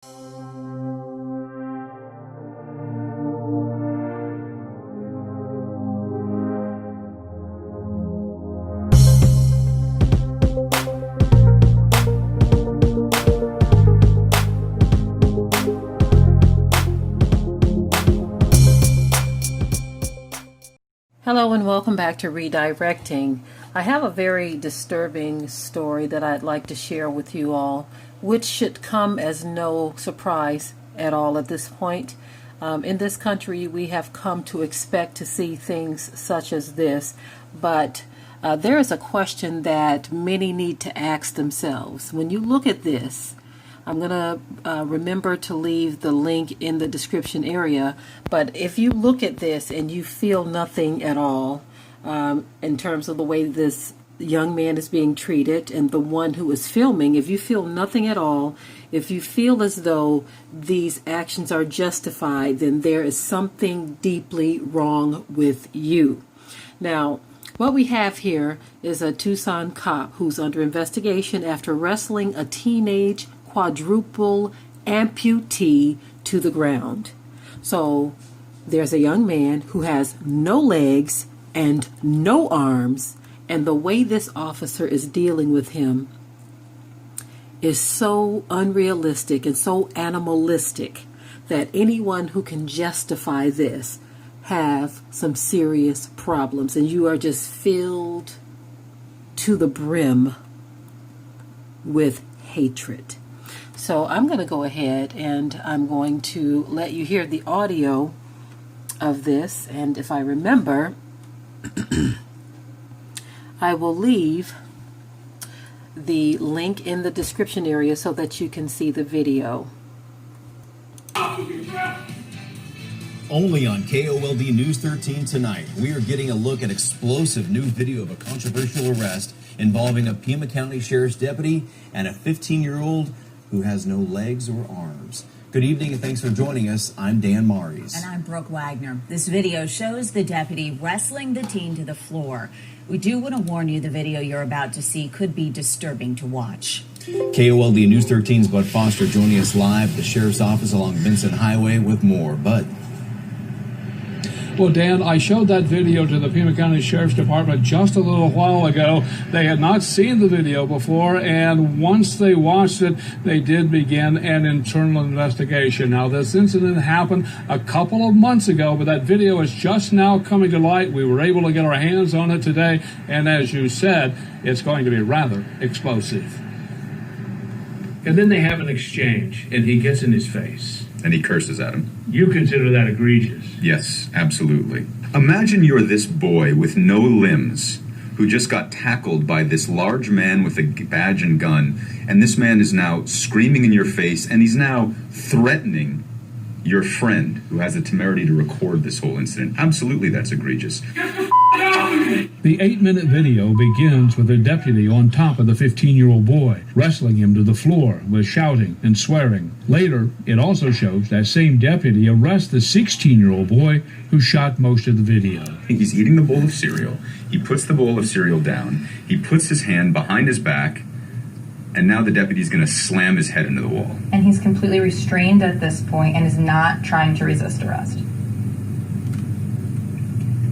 Hello and welcome back to Redirecting. I have a very disturbing story that I'd like to share with you all, which should come as no surprise at all at this point. In this country, we have come to expect to see things such as this, but there is a question that many need to ask themselves. When you look at this, I'm going to remember to leave the link in the description area, but if you look at this and you feel nothing at all in terms of the way this young man is being treated and the one who is filming, if you feel nothing at all, if you feel as though these actions are justified, then there is something deeply wrong with you. Now, what we have here is a Tucson cop who's under investigation after wrestling a teenage quadruple amputee to the ground. So there's a young man who has no legs and no arms, and the way this officer is dealing with him is so unrealistic and so animalistic that anyone who can justify this have some serious problems, and you are just filled to the brim with hatred. So I'm going to go ahead and I'm going to let you hear the audio of this, and if I remember, I will leave the link in the description area so that you can see the video. Only on KOLD News 13 tonight, we are getting a look at explosive new video of a controversial arrest involving a Pima County Sheriff's deputy and a 15-year-old who has no legs or arms. Good evening and thanks for joining us. I'm Dan Maries. And I'm Brooke Wagner. This video shows the deputy wrestling the teen to the floor. We do want to warn you the video you're about to see could be disturbing to watch. KOLD News 13's Bud Foster joining us live at the Sheriff's Office along Vincent Highway with more. Bud. Well, Dan, I showed that video to the Pima County Sheriff's Department just a little while ago. They had not seen the video before, and once they watched it, they did begin an internal investigation. Now, this incident happened a couple of months ago, but that video is just now coming to light. We were able to get our hands on it today, and as you said, it's going to be rather explosive. And then they have an exchange, and he gets in his face. And he curses at him. You consider that egregious? Yes, absolutely. Imagine you're this boy with no limbs who just got tackled by this large man with a badge and gun, and this man is now screaming in your face, and he's now threatening your friend who has the temerity to record this whole incident. Absolutely, that's egregious. The 8-minute video begins with a deputy on top of the 15-year-old boy, wrestling him to the floor with shouting and swearing. Later, it also shows that same deputy arrests the 16-year-old boy who shot most of the video. He's eating the bowl of cereal. He puts the bowl of cereal down. He puts his hand behind his back, and now the deputy's going to slam his head into the wall. And he's completely restrained at this point and is not trying to resist arrest.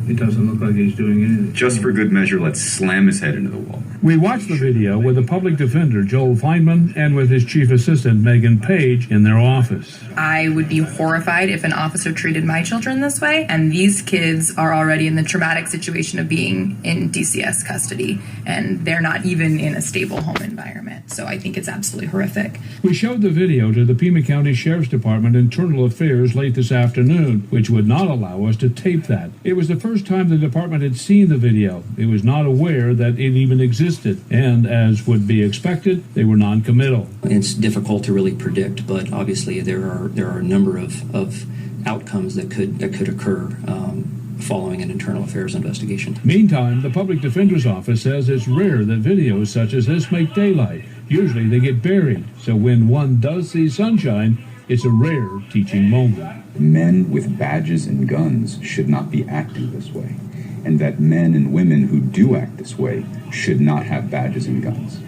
It doesn't look like he's doing anything. Just for good measure, let's slam his head into the wall. We watched the video with the public defender, Joel Feynman, and with his chief assistant, Megan Page, in their office. I would be horrified if an officer treated my children this way, and these kids are already in the traumatic situation of being in DCS custody, and they're not even in a stable home environment. So I think it's absolutely horrific. We showed the video to the Pima County Sheriff's Department Internal Affairs late this afternoon, which would not allow us to tape that. It was the first time the department had seen the video. It was not aware that it even existed, and as would be expected, they were non-committal. It's difficult to really predict, but obviously there are a number of outcomes that could occur following an internal affairs investigation. Meantime, the public defender's office says it's rare that videos such as this make daylight. Usually they get buried, so when one does see sunshine, it's a rare teaching moment. Men with badges and guns should not be acting this way, and that men and women who do act this way should not have badges and guns.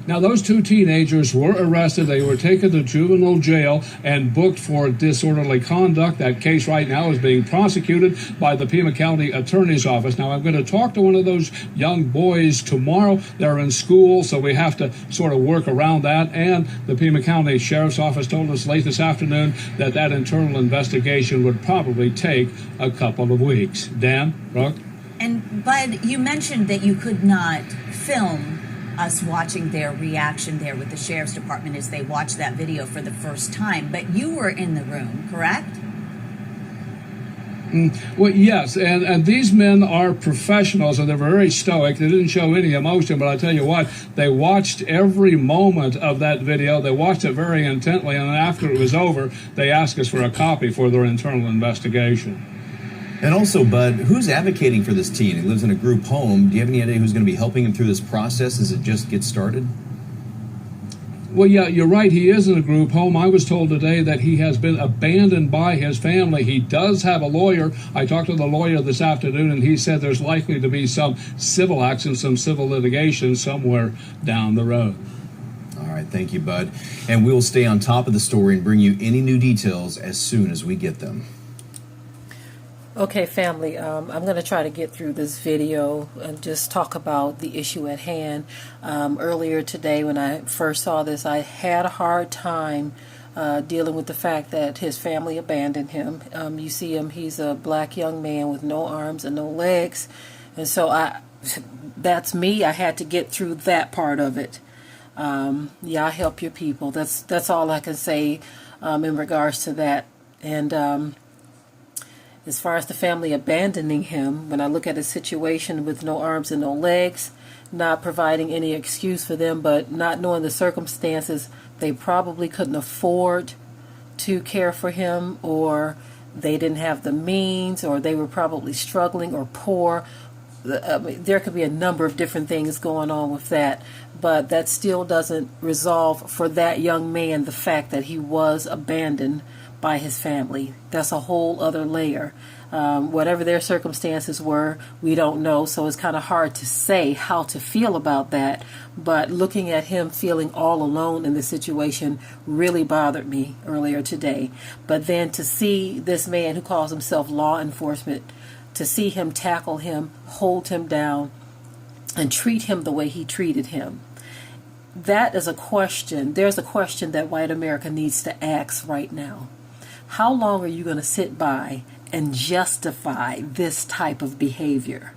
Now, those two teenagers were arrested. They were taken to juvenile jail and booked for disorderly conduct. That case right now is being prosecuted by the Pima County Attorney's Office. Now, I'm going to talk to one of those young boys tomorrow. They're in school, so we have to sort of work around that. And the Pima County Sheriff's Office told us late this afternoon that that internal investigation would probably take a couple of weeks. Dan, Brooke? And Bud, you mentioned that you could not film us watching their reaction there with the Sheriff's Department as they watched that video for the first time, but you were in the room, correct? Well, yes, and these men are professionals, and they're very stoic. They didn't show any emotion, but I tell you what, they watched every moment of that video. They watched it very intently, and after it was over, they asked us for a copy for their internal investigation. And also, Bud, who's advocating for this teen? He lives in a group home. Do you have any idea who's going to be helping him through this process as it just gets started? Well, yeah, you're right. He is in a group home. I was told today that he has been abandoned by his family. He does have a lawyer. I talked to the lawyer this afternoon, and he said there's likely to be some civil action, some civil litigation somewhere down the road. All right, thank you, Bud. And we'll stay on top of the story and bring you any new details as soon as we get them. Okay, family, I'm going to try to get through this video and just talk about the issue at hand. Earlier today, when I first saw this, I had a hard time dealing with the fact that his family abandoned him. You see him, he's a black young man with no arms and no legs. And so that's me. I had to get through that part of it. Yeah, help your people. That's all I can say in regards to that. And as far as the family abandoning him, when I look at his situation with no arms and no legs, not providing any excuse for them, but not knowing the circumstances, they probably couldn't afford to care for him, or they didn't have the means, or they were probably struggling or poor. There could be a number of different things going on with that, but that still doesn't resolve for that young man the fact that he was abandoned by his family. That's a whole other layer. Whatever their circumstances were, we don't know, so it's kind of hard to say how to feel about that. But looking at him feeling all alone in the situation really bothered me earlier today. But then to see this man who calls himself law enforcement, to see him tackle him, hold him down, and treat him the way he treated him, that is a question. There's a question that white America needs to ask right now. How long are you going to sit by and justify this type of behavior?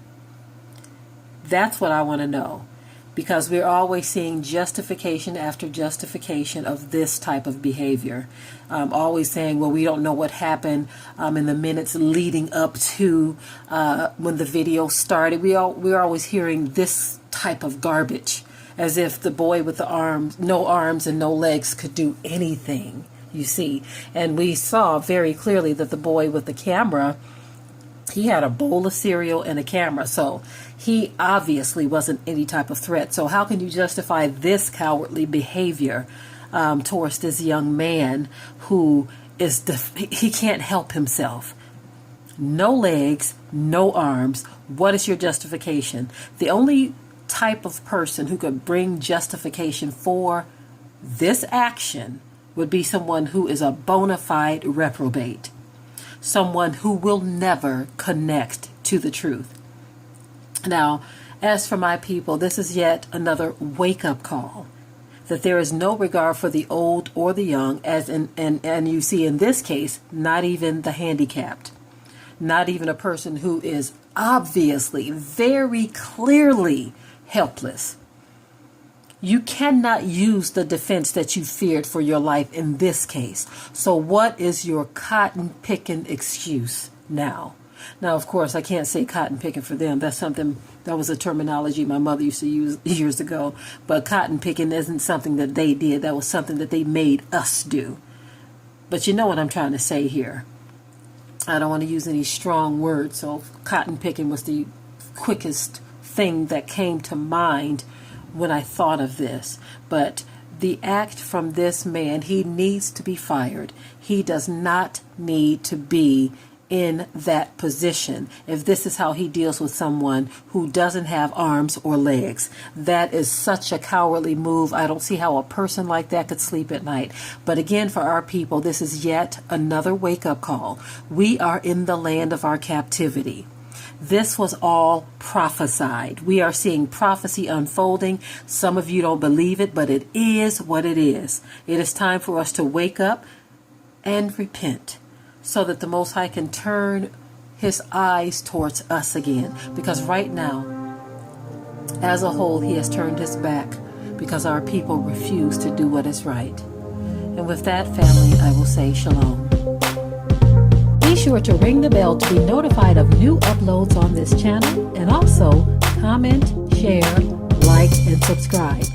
That's what I want to know, because we're always seeing justification after justification of this type of behavior. Always saying, well, we don't know what happened in the minutes leading up to when the video started. We're always hearing this type of garbage, as if the boy with the no arms and no legs could do anything. You see, and we saw very clearly that the boy with the camera, he had a bowl of cereal and a camera, so he obviously wasn't any type of threat. So how can you justify this cowardly behavior towards this young man who he can't help himself? No legs, no arms. What is your justification? The only type of person who could bring justification for this action would be someone who is a bona fide reprobate, someone who will never connect to the truth. Now, as for my people, this is yet another wake-up call, that there is no regard for the old or the young, and you see in this case, not even the handicapped, not even a person who is obviously, very clearly helpless. You cannot use the defense that you feared for your life in this case. So what is your cotton-picking excuse now? Now, of course, I can't say cotton-picking for them. That was a terminology my mother used to use years ago. But cotton-picking isn't something that they did. That was something that they made us do. But you know what I'm trying to say here. I don't want to use any strong words, so cotton-picking was the quickest thing that came to mind when I thought of this. But the act from this man, he needs to be fired. He does not need to be in that position, if this is how he deals with someone who doesn't have arms or legs. That is such a cowardly move. I don't see how a person like that could sleep at night. But again, for our people, this is yet another wake-up call. We are in the land of our captivity. This was all prophesied. We are seeing prophecy unfolding. Some of you don't believe it, but it is what it is. It is time for us to wake up and repent, so that the Most High can turn his eyes towards us again. Because right now, as a whole, he has turned his back because our people refuse to do what is right. And with that, family, I will say shalom. Be sure to ring the bell to be notified of new uploads on this channel, and also comment, share, like, and subscribe.